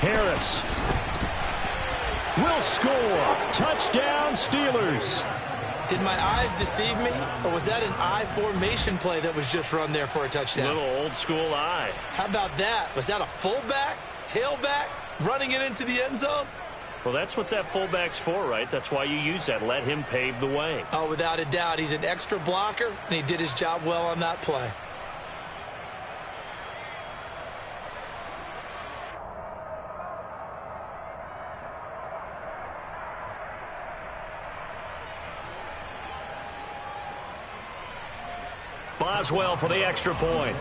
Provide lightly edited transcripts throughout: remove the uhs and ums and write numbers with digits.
Harris will score. Touchdown, Steelers. Did my eyes deceive me, or was that an I formation play that was just run there for a touchdown? Little old school eye. How about that? Was that a fullback, tailback, running it into the end zone? Well, that's what that fullback's for, right? That's why you use that. Let him pave the way. Oh, without a doubt. He's an extra blocker, and he did his job well on that play. Boswell for the extra point.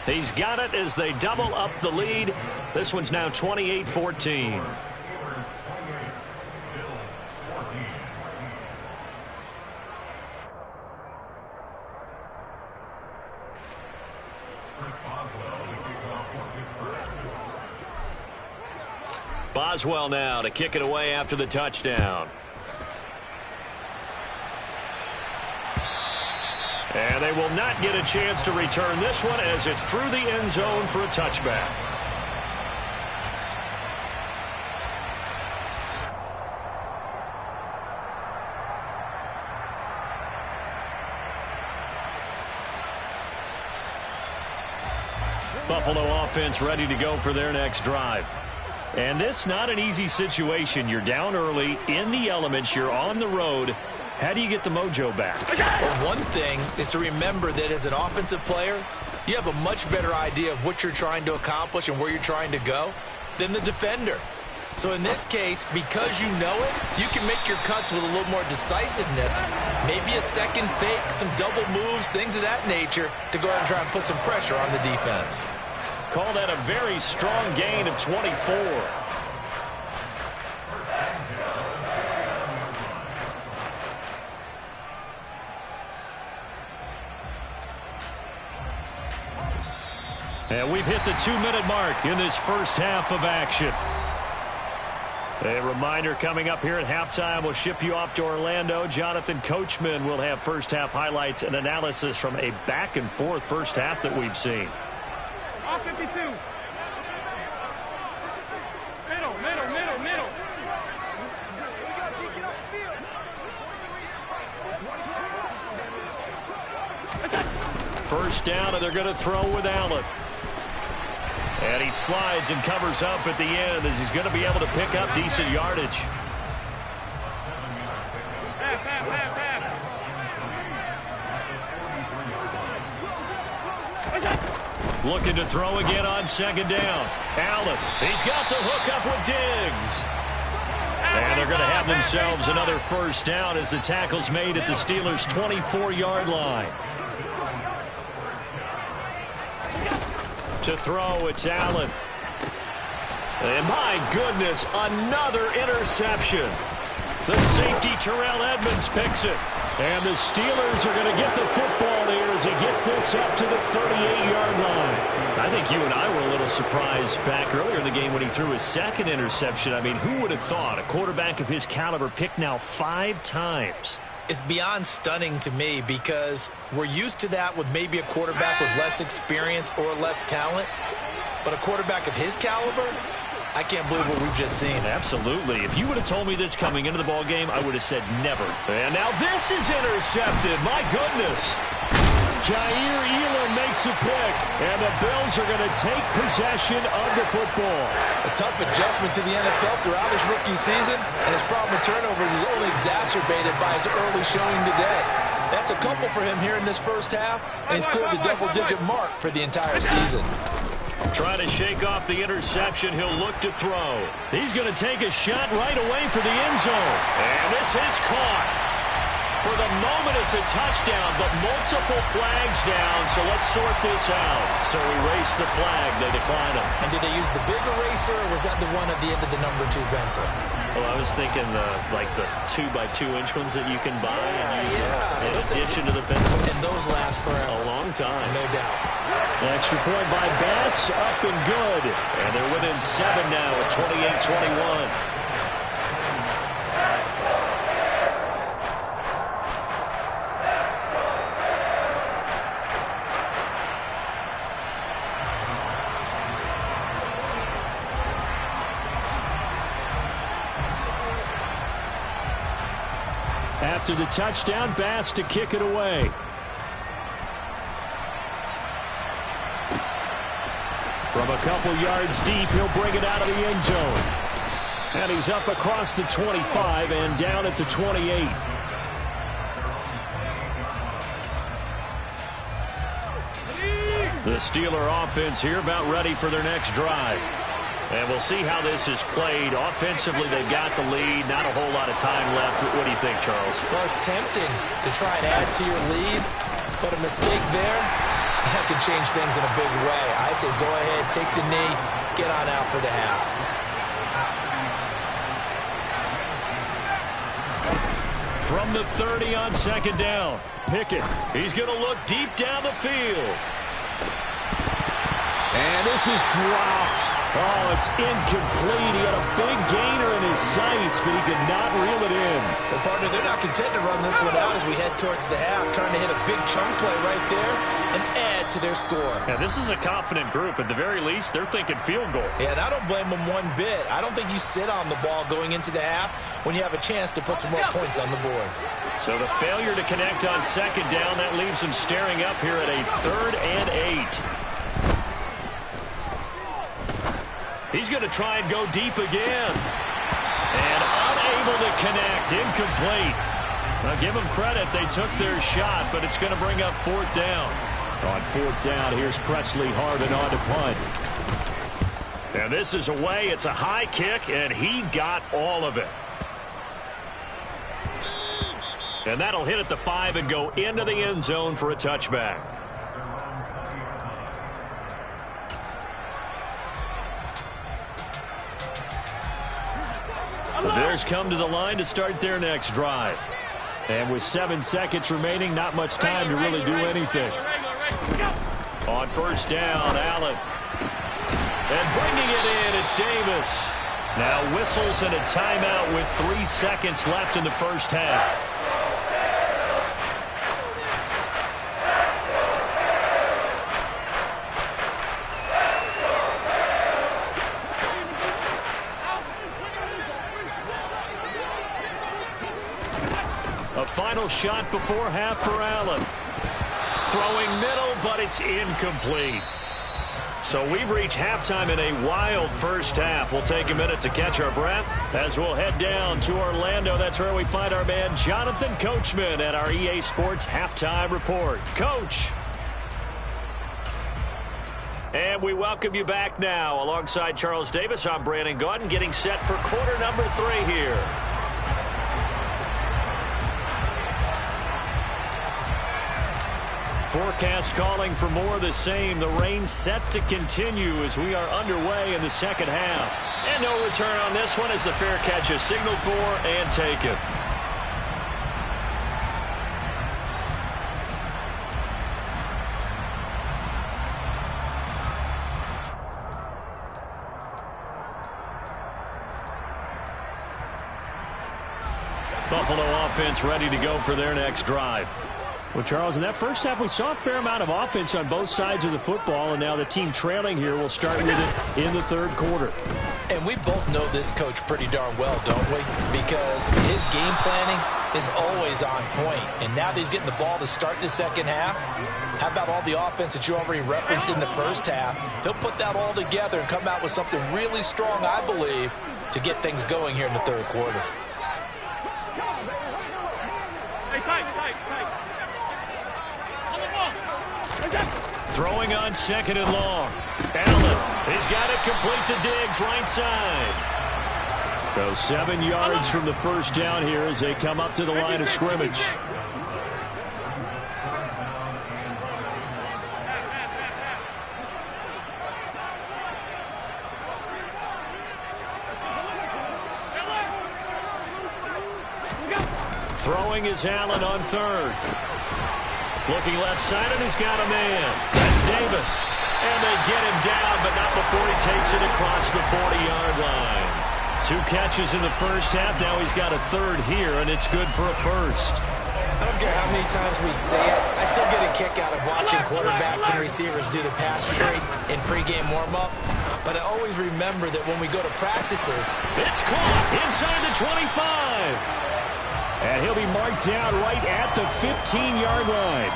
He's got it as they double up the lead. This one's now 28-14. Boswell now to kick it away after the touchdown. And they will not get a chance to return this one as it's through the end zone for a touchback. Buffalo offense ready to go for their next drive. And this not an easy situation. You're down early, in the elements, you're on the road. How do you get the mojo back? Well, one thing is to remember that as an offensive player, you have a much better idea of what you're trying to accomplish and where you're trying to go than the defender. So in this case, because you know it, you can make your cuts with a little more decisiveness, maybe a second fake, some double moves, things of that nature, to go ahead and try and put some pressure on the defense. Call that a very strong gain of 24. And we've hit the 2-minute mark in this first half of action. A reminder coming up here at halftime, we'll ship you off to Orlando. Jonathan Coachman will have first half highlights and analysis from a back and forth first half that we've seen. All 52. Middle. First down, and they're going to throw with Allen. And he slides and covers up at the end as he's going to be able to pick up decent yardage. Looking to throw again on second down. Allen, he's got the hook up with Diggs. And they're going to have themselves another first down as the tackle's made at the Steelers' 24-yard line. To throw, it's Allen. And my goodness, another interception. The safety, Terrell Edmonds, picks it. And the Steelers are going to get the football here as he gets this up to the 38-yard line. I think you and I were a little surprised back earlier in the game when he threw his second interception. I mean, who would have thought a quarterback of his caliber picked now 5 times? It's beyond stunning to me because we're used to that with maybe a quarterback with less experience or less talent. But a quarterback of his caliber, I can't believe what we've just seen. Absolutely. If you would have told me this coming into the ball game, I would have said never. And now this is intercepted. My goodness. Jair Elam makes a pick, and the Bills are going to take possession of the football. A tough adjustment to the NFL throughout his rookie season, and his problem with turnovers is only exacerbated by his early showing today. That's a couple for him here in this first half, and he's cleared the double-digit mark for the entire season. Trying to shake off the interception, he'll look to throw. He's going to take a shot right away for the end zone. And this is caught. For the moment, it's a touchdown, but multiple flags down, so let's sort this out. So erase the flag. They decline it. And did they use the big eraser, or was that the one at the end of the number 2 pencil? Well, I was thinking like the 2x2-inch ones that you can buy in addition to the pencil. And those last for a long time. No doubt. Extra point by Bass, up and good. And they're within 7 now at 28-21. to the touchdown. Bass to kick it away. From a couple yards deep, he'll bring it out of the end zone. And he's up across the 25 and down at the 28. The Steeler offense here about ready for their next drive. And we'll see how this is played. Offensively, they got the lead. Not a whole lot of time left. What do you think, Charles? Well, it's tempting to try and add to your lead, but a mistake there, that could change things in a big way. I say go ahead, take the knee, get on out for the half. From the 30 on second down, Pickett. He's going to look deep down the field. And this is dropped. Oh, it's incomplete. He had a big gainer in his sights, but he could not reel it in. Well, partner, they're not content to run this one out as we head towards the half, trying to hit a big chunk play right there and add to their score. Yeah, this is a confident group. At the very least, they're thinking field goal. Yeah, and I don't blame them one bit. I don't think you sit on the ball going into the half when you have a chance to put some more points on the board. So the failure to connect on second down, that leaves them staring up here at a 3rd and 8. He's going to try and go deep again. And unable to connect. Incomplete. Now, give them credit. They took their shot, but it's going to bring up 4th down. On 4th down, here's Presley Harvin on to punt. And this is away. It's a high kick, and he got all of it. And that'll hit at the 5 and go into the end zone for a touchback. The Bears come to the line to start their next drive. And with 7 seconds remaining, not much time to really do anything. On 1st down, Allen. And bringing it in, it's Davis. Now whistles and a timeout with 3 seconds left in the first half. A final shot before half for Allen. Throwing middle, but it's incomplete. So we've reached halftime in a wild first half. We'll take a minute to catch our breath as we'll head down to Orlando. That's where we find our man Jonathan Coachman at our EA Sports Halftime Report. Coach. And we welcome you back now. Alongside Charles Davis, I'm Brandon Gaudin, getting set for quarter number 3 here. Forecast calling for more of the same. The rain set to continue as we are underway in the second half. And no return on this one as the fair catch is signaled for and taken. Buffalo offense ready to go for their next drive. Well, Charles, in that first half, we saw a fair amount of offense on both sides of the football, and now the team trailing here will start with it in the third quarter. And we both know this coach pretty darn well, don't we? Because his game planning is always on point. And now that he's getting the ball to start the second half, how about all the offense that you already referenced in the first half? He'll put that all together and come out with something really strong, I believe, to get things going here in the third quarter. Throwing on 2nd and long. Allen, he's got it complete to Diggs, right side. So 7 yards from the first down here as they come up to the line of scrimmage. Throwing is Allen on 3rd. Looking left side, and he's got a man. That's Davis. And they get him down, but not before he takes it across the 40-yard line. 2 catches in the first half. Now he's got a 3rd here, and it's good for a first. I don't care how many times we say it. I still get a kick out of watching quarterbacks and receivers do the pass tree in pregame warm-up. But I always remember that when we go to practices, it's caught inside the 25. And he'll be marked down right at the 15-yard line.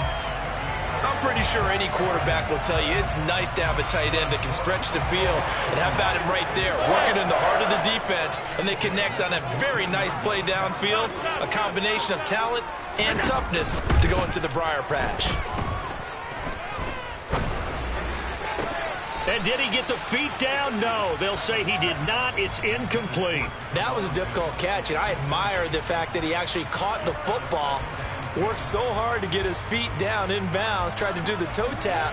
I'm pretty sure any quarterback will tell you it's nice to have a tight end that can stretch the field. And how about him right there, working in the heart of the defense, and they connect on a very nice play downfield, a combination of talent and toughness to go into the briar patch. And did he get the feet down? No, they'll say he did not. It's incomplete. That was a difficult catch, and I admire the fact that he actually caught the football, worked so hard to get his feet down inbounds, tried to do the toe tap.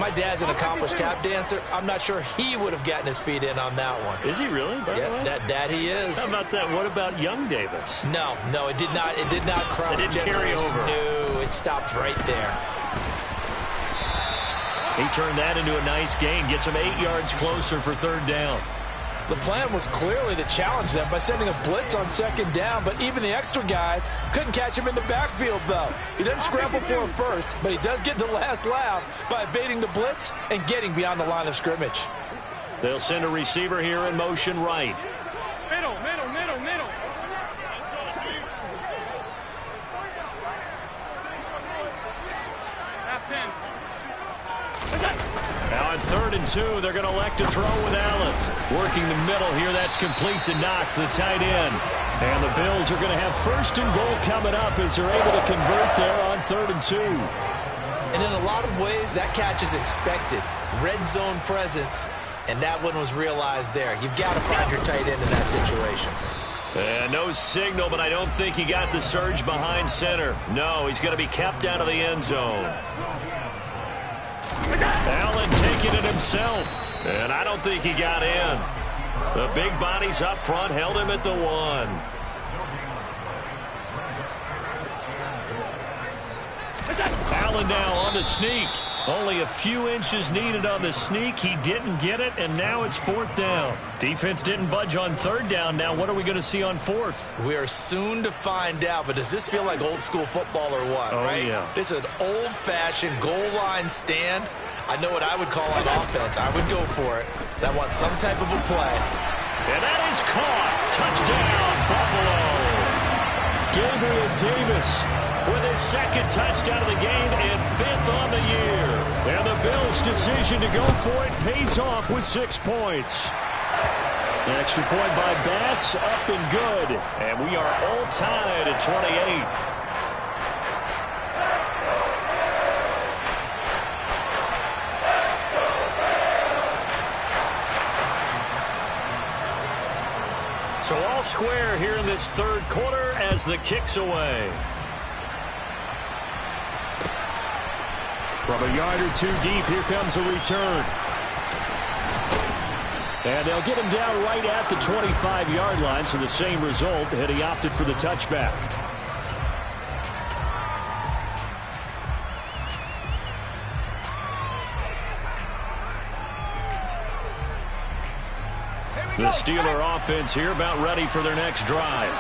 My dad's an accomplished tap dancer. I'm not sure he would have gotten his feet in on that one. Is he really? Yeah, that he is. How about that? What about young Davis? No, it did not. It did not cross. It didn't carry over. No, it stopped right there. He turned that into a nice gain, gets him 8 yards closer for third down. The plan was clearly to challenge them by sending a blitz on second down, but even the extra guys couldn't catch him in the backfield, though. He doesn't scramble for him first, but he does get the last laugh by evading the blitz and getting beyond the line of scrimmage. They'll send a receiver here in motion right. Middle. That's him. Now on 3rd and 2, they're going to elect to throw with Allen. Working the middle here, that's complete to Knox, the tight end. And the Bills are going to have 1st and goal coming up as they're able to convert there on 3rd and 2. And in a lot of ways, that catch is expected. Red zone presence, and that one was realized there. You've got to find your tight end in that situation. And no signal, but I don't think he got the surge behind center. No, he's going to be kept out of the end zone. Allen taking it himself, and I don't think he got in. The big bodies up front held him at the 1. Allen now on the sneak. Only a few inches needed on the sneak. He didn't get it, and now it's 4th down. Defense didn't budge on 3rd down. Now what are we going to see on 4th? We are soon to find out, but does this feel like old school football or what, right? Yeah. This is an old-fashioned goal line stand. I know what I would call on offense. I would go for it. I want some type of a play. And that is caught. Touchdown, Buffalo. Gabriel Davis with his 2nd touchdown of the game and 5th on the year. And the Bills' decision to go for it pays off with 6 points. The extra point by Bass, up and good. And we are all tied at 28. So all square here in this 3rd quarter as the kick's away. From a yard or 2 deep, here comes a return. And they'll get him down right at the 25-yard line, so the same result, had he opted for the touchback. The Steeler offense here about ready for their next drive.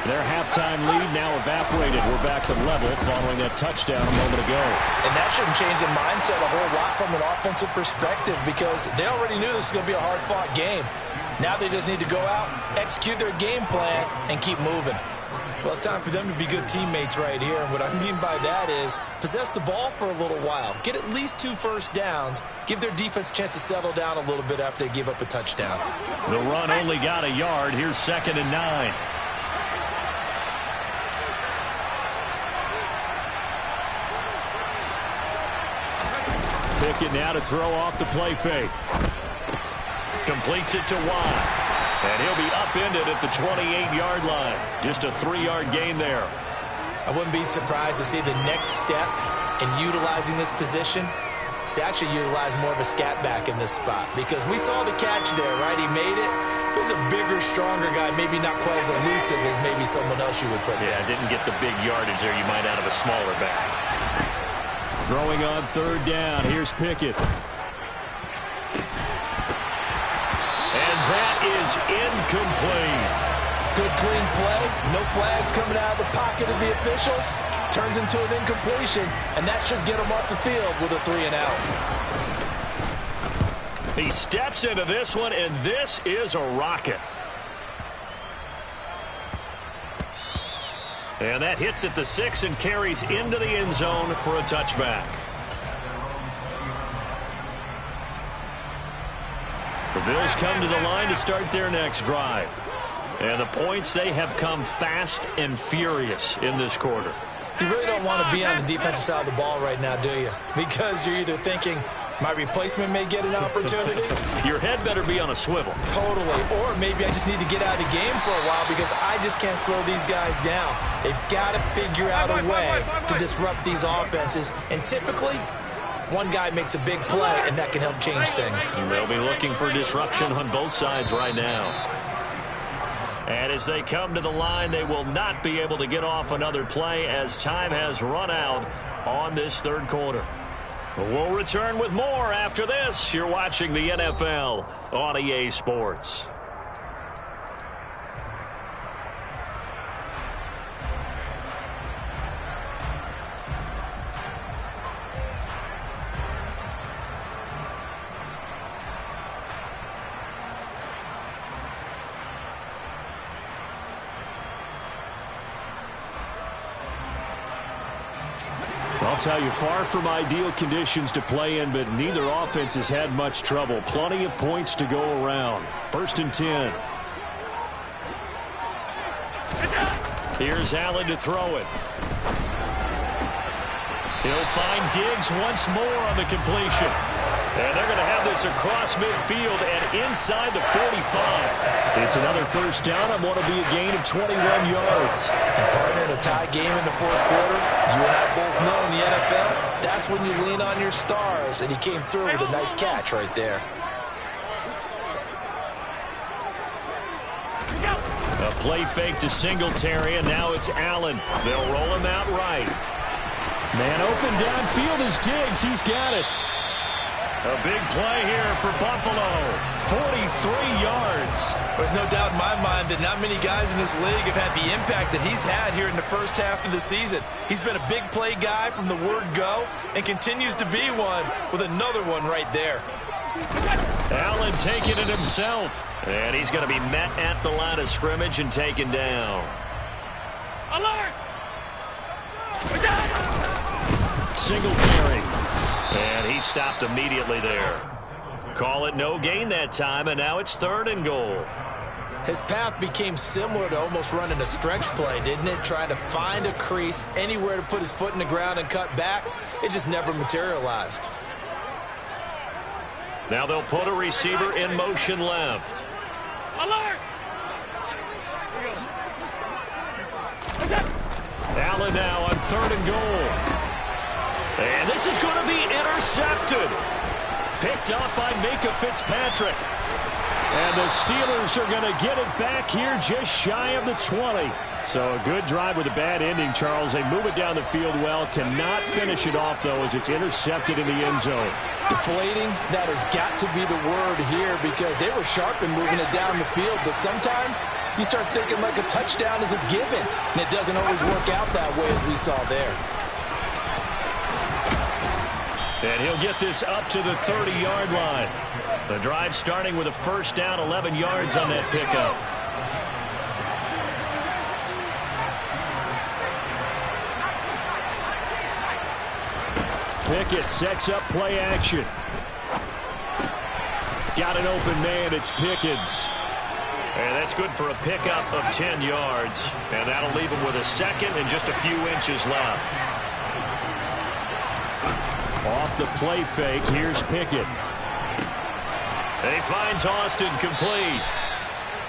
Their halftime lead now evaporated. We're back to level following that touchdown a moment ago. And that shouldn't change the mindset a whole lot from an offensive perspective because they already knew this was going to be a hard-fought game. Now they just need to go out, execute their game plan, and keep moving. Well, it's time for them to be good teammates right here. And what I mean by that is possess the ball for a little while. Get at least 2 first downs. Give their defense a chance to settle down a little bit after they give up a touchdown. The run only got a yard. Here's 2nd and 9. Pickett now to throw off the play fake. Completes it to Watt. And he'll be upended at the 28-yard line. Just a 3-yard gain there. I wouldn't be surprised to see the next step in utilizing this position is to actually utilize more of a scat back in this spot. Because we saw the catch there, right? He made it. But he's a bigger, stronger guy, maybe not quite as elusive as maybe someone else you would put there. Yeah, didn't get the big yardage there you might out of a smaller back. Throwing on 3rd down. Here's Pickett. And that is incomplete. Good, clean play. No flags coming out of the pocket of the officials. Turns into an incompletion, and that should get him off the field with a 3 and out. He steps into this one, and this is a rocket. And that hits at the 6 and carries into the end zone for a touchback. The Bills come to the line to start their next drive. And the points, they have come fast and furious in this quarter. You really don't want to be on the defensive side of the ball right now, do you? Because you're either thinking, my replacement may get an opportunity. Your head better be on a swivel. Totally. Or maybe I just need to get out of the game for a while because I just can't slow these guys down. They've got to figure out a way to disrupt these offenses. And typically, one guy makes a big play, and that can help change things. They'll be looking for disruption on both sides right now. And as they come to the line, they will not be able to get off another play as time has run out on this third quarter. We'll return with more after this. You're watching the NFL on EA Sports. I'll tell you, far from ideal conditions to play in, but neither offense has had much trouble. Plenty of points to go around. 1st and 10. Here's Allen to throw it. He'll find Diggs once more on the completion. And they're going to have this across midfield and inside the 45. It's another first down on what will be a gain of 21 yards. And partner, in a tie game in the fourth quarter, you and I both know in the NFL, that's when you lean on your stars. And he came through with a nice catch right there. A play fake to Singletary, and now it's Allen. They'll roll him out right. Man open downfield is Diggs. He's got it. A big play here for Buffalo. 43 yards. There's no doubt in my mind that not many guys in this league have had the impact that he's had here in the first half of the season. He's been a big play guy from the word go and continues to be one with another one right there. Allen taking it himself. And he's going to be met at the line of scrimmage and taken down. Alert! Singletary. And he stopped immediately there. Call it no gain that time, and now it's 3rd and goal. His path became similar to almost running a stretch play, didn't it? Trying to find a crease, anywhere to put his foot in the ground and cut back. It just never materialized. Now they'll put a receiver in motion left. Alert! Allen now on 3rd and goal. And this is going to be intercepted. Picked up by Minkah Fitzpatrick. And the Steelers are going to get it back here just shy of the 20. So a good drive with a bad ending, Charles. They move it down the field well. Cannot finish it off, though, as it's intercepted in the end zone. Deflating, that has got to be the word here because they were sharp in moving it down the field. But sometimes you start thinking like a touchdown is a given. And it doesn't always work out that way as we saw there. And he'll get this up to the 30-yard line. The drive starting with a first down, 11 yards on that pickup. Pickett sets up play action. Got an open man, it's Pickens. And that's good for a pickup of 10 yards. And that'll leave him with a second and just a few inches left. Off the play fake, here's Pickett. And he finds Austin complete.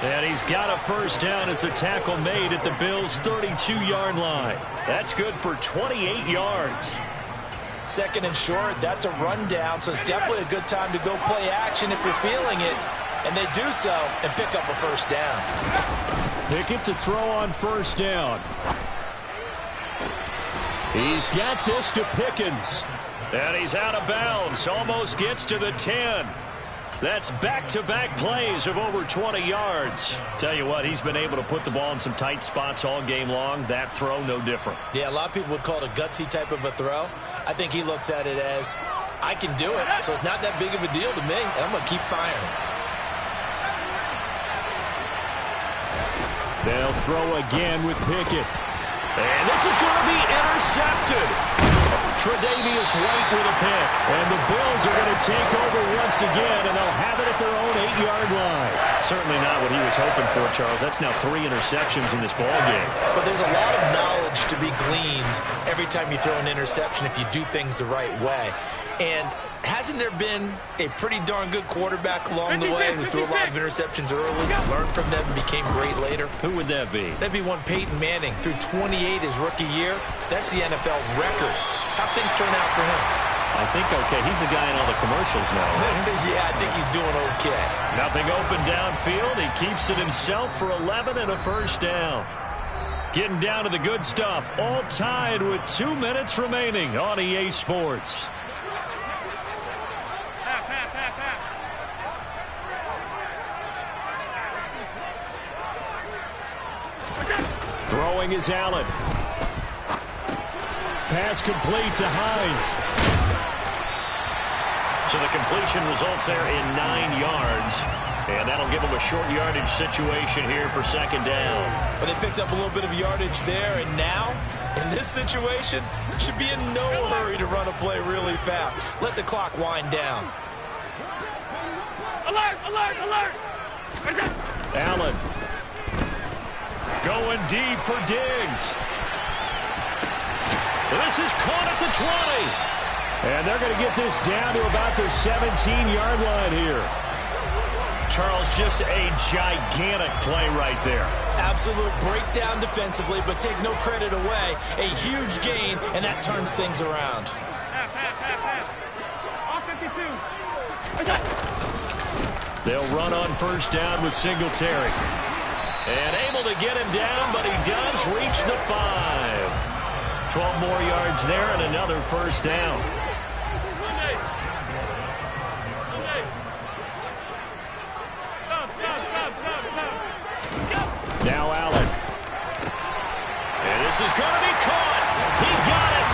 And he's got a first down as the tackle made at the Bills' 32-yard line. That's good for 28 yards. 2nd and short, that's a rundown, so it's definitely a good time to go play action if you're feeling it. And they do so and pick up a first down. Pickett to throw on first down. He's got this to Pickens. And he's out of bounds. Almost gets to the 10. That's back-to-back plays of over 20 yards. Tell you what, he's been able to put the ball in some tight spots all game long. That throw, no different. Yeah, a lot of people would call it a gutsy type of a throw. I think he looks at it as, I can do it, so it's not that big of a deal to me, and I'm going to keep firing. They'll throw again with Pickett. And this is going to be intercepted. Tre'Davious White with a pick. And the Bills are going to take over once again, and they'll have it at their own 8-yard line. Certainly not what he was hoping for, Charles. That's now 3 interceptions in this ballgame. But there's a lot of knowledge to be gleaned every time you throw an interception if you do things the right way. And hasn't there been a pretty darn good quarterback along the way who threw a lot of interceptions early, learned from them, and became great later? Who would that be? That'd be one Peyton Manning. Threw 28 his rookie year. That's the NFL record. How'd things turn out for him? I think okay. He's the guy in all the commercials now. Yeah, I think he's doing okay. Nothing open downfield. He keeps it himself for 11 and a first down. Getting down to the good stuff. All tied with 2 minutes remaining on EA Sports. Throwing is Allen. Pass complete to Hines. So the completion results there in 9 yards. And that'll give them a short yardage situation here for second down. But they picked up a little bit of yardage there, and now, in this situation, should be in no hurry to run a play really fast. Let the clock wind down. Alert, alert, alert! Allen. Going deep for Diggs. This is caught at the 20. And they're going to get this down to about the 17-yard line here. Charles, just a gigantic play right there. Absolute breakdown defensively, but take no credit away. A huge gain, and that turns things around. All 52. They'll run on first down with Singletary. And able to get him down, but he does reach the 5. 12 more yards there and another first down. Now Allen. And this is going to be caught. He got it.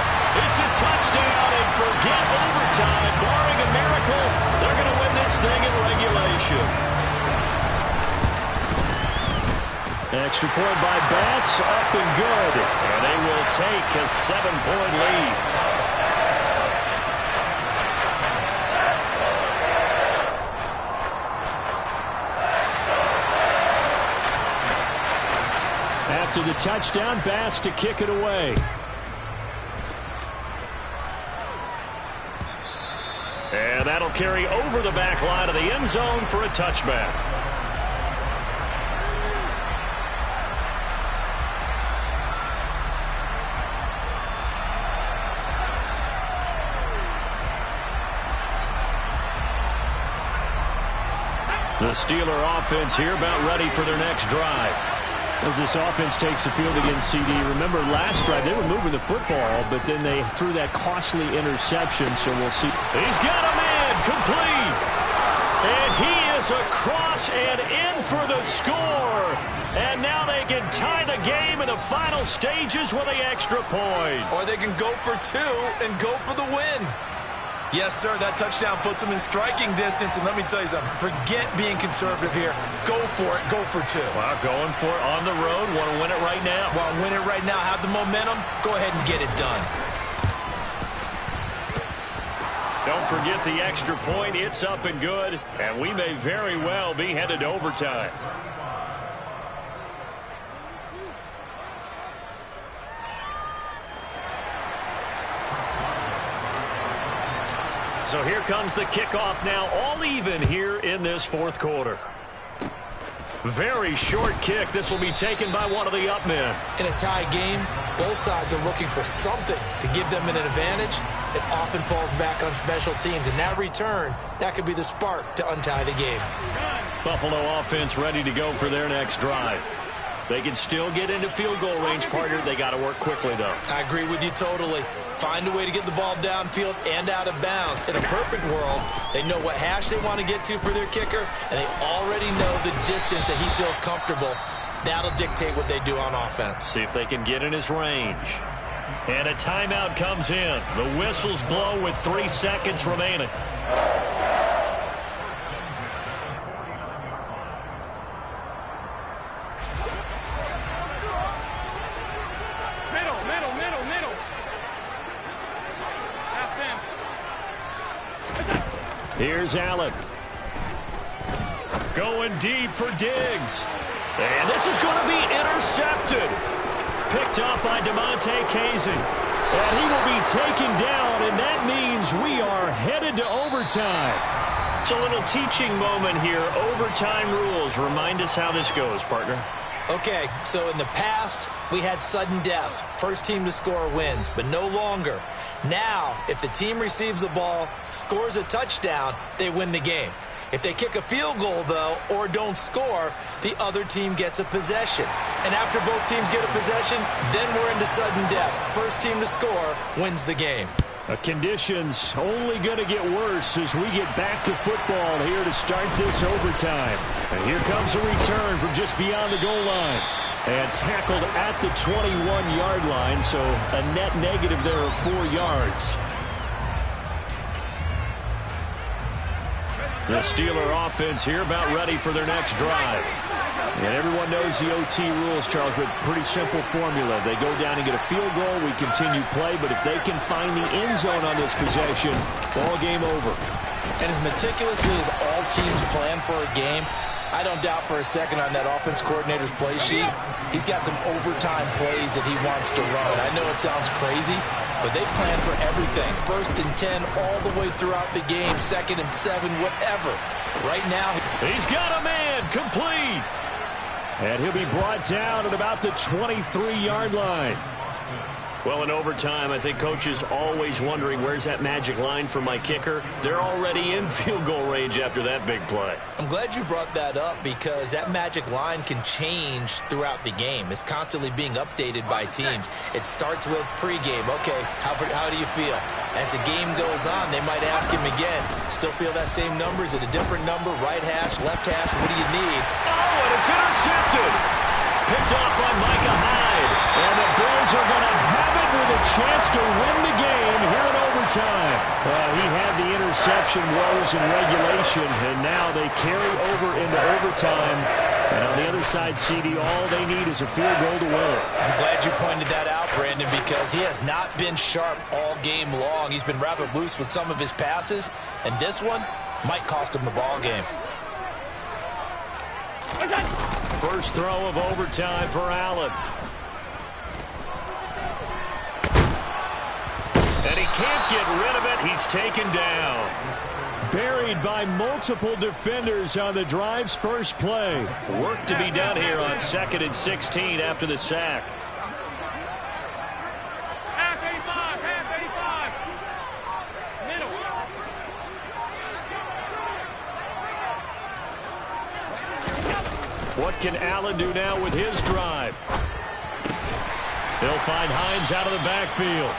It's a touchdown, and forget overtime. Barring a miracle, they're going to win this thing in regulation. Extra point by Bass, up and good. And they will take a 7-point lead. After the touchdown, Bass to kick it away. And that'll carry over the back line of the end zone for a touchback. The Steeler offense here about ready for their next drive. As this offense takes the field against CD, remember last drive they were moving the football, but then they threw that costly interception, so we'll see. He's got a man complete. And he is across and in for the score. And now they can tie the game in the final stages with an extra point. Or they can go for 2 and go for the win. Yes, sir, that touchdown puts them in striking distance. And let me tell you something, forget being conservative here. Go for it, go for 2. Well, going for it on the road. Want to win it right now? Want to win it right now, have the momentum, go ahead and get it done. Don't forget the extra point. It's up and good. And we may very well be headed to overtime. So here comes the kickoff now, all even here in this fourth quarter. Very short kick. This will be taken by one of the up men. In a tie game, both sides are looking for something to give them an advantage. It often falls back on special teams. And that return, that could be the spark to untie the game. Buffalo offense ready to go for their next drive. They can still get into field goal range, partner. They got to work quickly, though. I agree with you totally. Find a way to get the ball downfield and out of bounds. In a perfect world, they know what hash they want to get to for their kicker, and they already know the distance that he feels comfortable. That'll dictate what they do on offense. See if they can get in his range. And a timeout comes in. The whistles blow with 3 seconds remaining. Here's Allen. Going deep for Diggs. And this is going to be intercepted. Picked up by DeMonte Casey. And he will be taken down, and that means we are headed to overtime. It's a little teaching moment here. Overtime rules. Remind us how this goes, partner. Okay, so in the past, we had sudden death. First team to score wins, but no longer. Now, if the team receives the ball, scores a touchdown, they win the game. If they kick a field goal, though, or don't score, the other team gets a possession. And after both teams get a possession, then we're into sudden death. First team to score wins the game. Conditions only going to get worse as we get back to football here to start this overtime. And here comes a return from just beyond the goal line. And tackled at the 21-yard line, so a net negative there of 4 yards. The Steeler offense here about ready for their next drive. And everyone knows the OT rules, Charles, but pretty simple formula. They go down and get a field goal, we continue play, but if they can find the end zone on this possession, ball game over. And as meticulously as all teams plan for a game, I don't doubt for a second on that offense coordinator's play sheet, he's got some overtime plays that he wants to run. I know it sounds crazy, but they plan for everything. 1st and 10 all the way throughout the game, 2nd and 7, whatever. Right now, he's got a man complete. And he'll be brought down at about the 23-yard line. Well, in overtime, I think Coach is always wondering, where's that magic line for my kicker? They're already in field goal range after that big play. I'm glad you brought that up because that magic line can change throughout the game. It's constantly being updated by teams. It starts with pregame. Okay, how do you feel? As the game goes on, they might ask him again, still feel that same number? Is it a different number? Right hash, left hash, what do you need? Oh, and it's intercepted. Picked off by Micah Hyde. And the Bills are going to have it with a chance to win the game here in overtime. He had the interception woes in regulation, and now they carry over into overtime. And on the other side, CD, all they need is a field goal to win it. I'm glad you pointed that out, Brandon, because he has not been sharp all game long. He's been rather loose with some of his passes, and this one might cost him the ball game. First throw of overtime for Allen. And he can't get rid of it. He's taken down. Buried by multiple defenders on the drive's first play. Work to be done here on 2nd and 16 after the sack. Half 85. Middle. What can Allen do now with his drive? He'll find Hines out of the backfield.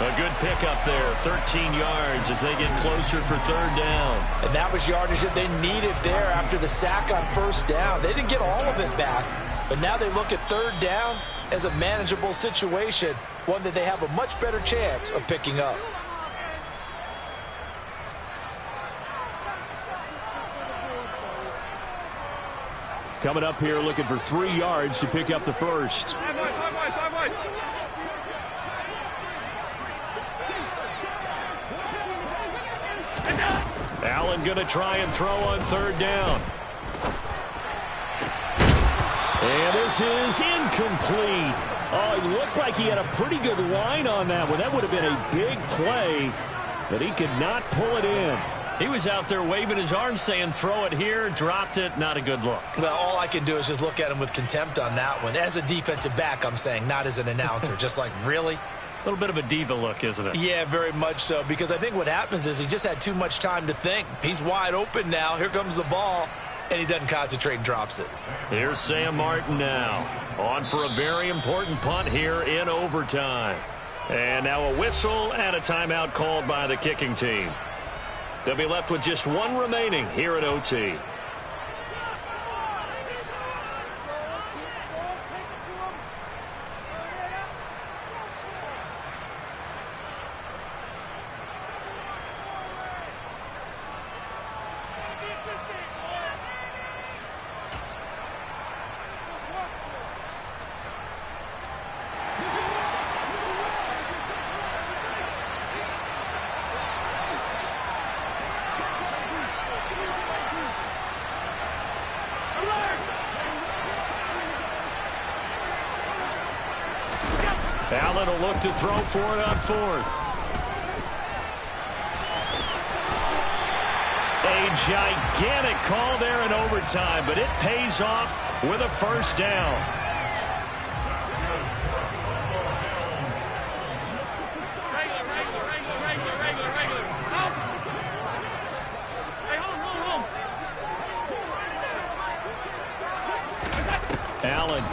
A good pickup there, 13 yards as they get closer for 3rd down. And that was yardage that they needed there after the sack on 1st down. They didn't get all of it back, but now they look at 3rd down as a manageable situation, one that they have a much better chance of picking up. Coming up here looking for 3 yards to pick up the first. Five wide. Allen going to try and throw on 3rd down. And this is incomplete. Oh, it looked like he had a pretty good line on that one. That would have been a big play, but he could not pull it in. He was out there waving his arms saying, throw it here, dropped it, not a good look. Well, all I can do is just look at him with contempt on that one. As a defensive back, I'm saying, not as an announcer. Just like, really? A little bit of a diva look, isn't it? Yeah, very much so, because I think what happens is he just had too much time to think. He's wide open now. Here comes the ball, and he doesn't concentrate and drops it. Here's Sam Martin now, on for a very important punt here in overtime. And now a whistle and a timeout called by the kicking team. They'll be left with just one remaining here at OT. Allen will look to throw for it on fourth. A gigantic call there in overtime, but it pays off with a first down. Regular. Hey, hold. Allen.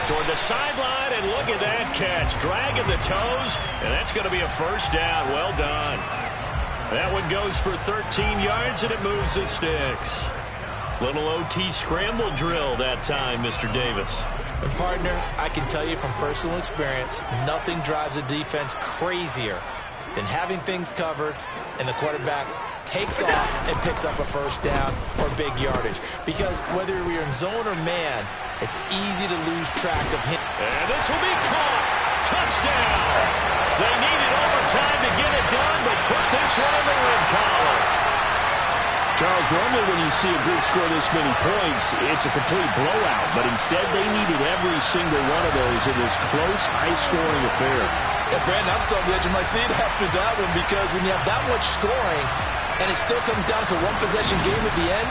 Toward the sideline, and look at that catch. Dragging the toes, and that's going to be a first down. Well done. That one goes for 13 yards, and it moves the sticks. Little OT scramble drill that time, Mr. Davis. And, partner, I can tell you from personal experience, nothing drives a defense crazier than having things covered and the quarterback takes off and picks up a first down or big yardage. Because whether you're in zone or man, it's easy to lose track of him. And this will be caught. Touchdown. They needed overtime to get it done, but put this one in the win column. Charles, normally when you see a group score this many points, it's a complete blowout. But instead, they needed every single one of those in this close, high-scoring affair. Yeah, Brandon, I'm still on the edge of my seat after that one because when you have that much scoring and it still comes down to one possession game at the end,